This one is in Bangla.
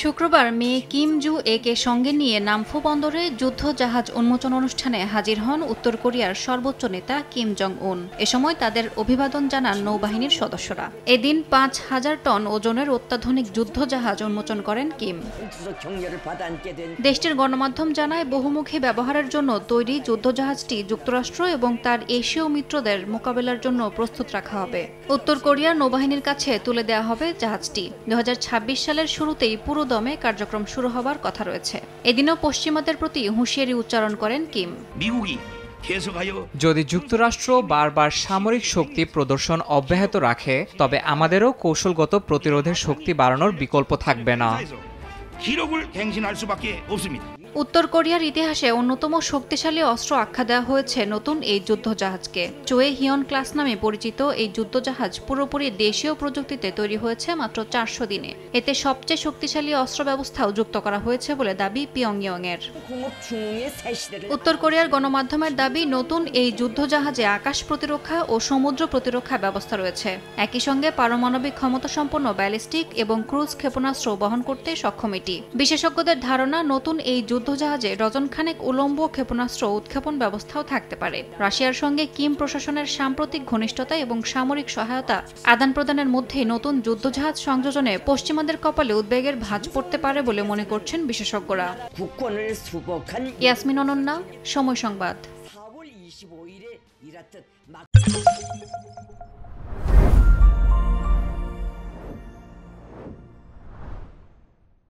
শুক্রবার মেয়ে কিম জু একে সঙ্গে নিয়ে নামফু বন্দরে যুদ্ধ জাহাজ উন্মোচন অনুষ্ঠানে হাজির হন উত্তর কোরিয়ার সর্বোচ্চ নেতা কিম জং উন। এ সময় তাদের অভিবাদন জানান নৌবাহিনীর সদস্যরা। এদিন ৫,০০০ টন ওজনের অত্যাধুনিক যুদ্ধ জাহাজ উন্মোচন করেন কিম। দেশটির গণমাধ্যম জানায়, বহুমুখী ব্যবহারের জন্য তৈরি যুদ্ধজাহাজটি যুক্তরাষ্ট্র এবং তার এশীয় মিত্রদের মোকাবেলার জন্য প্রস্তুত রাখা হবে। উত্তর কোরিয়ার নৌবাহিনীর কাছে তুলে দেওয়া হবে জাহাজটি। ২০২৬ সালের শুরুতেই পুরোদমে কার্যক্রম শুরু হবার কথা রয়েছে। এদিনও পশ্চিমাদের প্রতি হুঁশিয়ারি উচ্চারণ করেন কিম। যদি যুক্তরাষ্ট্র বারবার সামরিক শক্তি প্রদর্শন অব্যাহত রাখে, তবে আমাদেরও কৌশলগত প্রতিরোধের শক্তি বাড়ানোর বিকল্প থাকবে না। উত্তর কোরিয়ার ইতিহাসে অন্যতম শক্তিশালী অস্ত্র আখ্যা দেওয়া হয়েছে নতুন এই যুদ্ধজাহাজকে। চোয়ে হিয়ন ক্লাস নামে পরিচিত এই যুদ্ধজাহাজ পুরোপুরি দেশীয় প্রযুক্তিতে তৈরি হয়েছে মাত্র ৪০০ দিনে। এতে সবচেয়ে শক্তিশালী অস্ত্র ব্যবস্থাও যুক্ত করা হয়েছে বলে দাবি পিয়ংইয়ংয়ের। উত্তর কোরিয়ার গণমাধ্যমের দাবি, নতুন এই যুদ্ধজাহাজে আকাশ প্রতিরক্ষা ও সমুদ্র প্রতিরক্ষা ব্যবস্থা রয়েছে। একই সঙ্গে পারমাণবিক ক্ষমতাসম্পন্ন ব্যালিস্টিক এবং ক্রুজ ক্ষেপণাস্ত্র বহন করতে সক্ষম এটি। বিশেষজ্ঞদের ধারণা, নতুন এই যুদ্ধজাহাজে ডজনখানেক উলম্ব ক্ষেপণাস্ত্র উৎক্ষেপণ ব্যবস্থাও থাকতে পারে। রাশিয়ার সঙ্গে কিম প্রশাসনের সাম্প্রতিক ঘনিষ্ঠতা এবং সামরিক সহায়তা আদান প্রদানের মধ্যেই নতুন যুদ্ধজাহাজ সংযোজনে পশ্চিমাদের কপালে উদ্বেগের ভাঁজ পড়তে পারে বলে মনে করছেন বিশেষজ্ঞরা। ইয়াসমিন অনন্যা, সময় সংবাদ।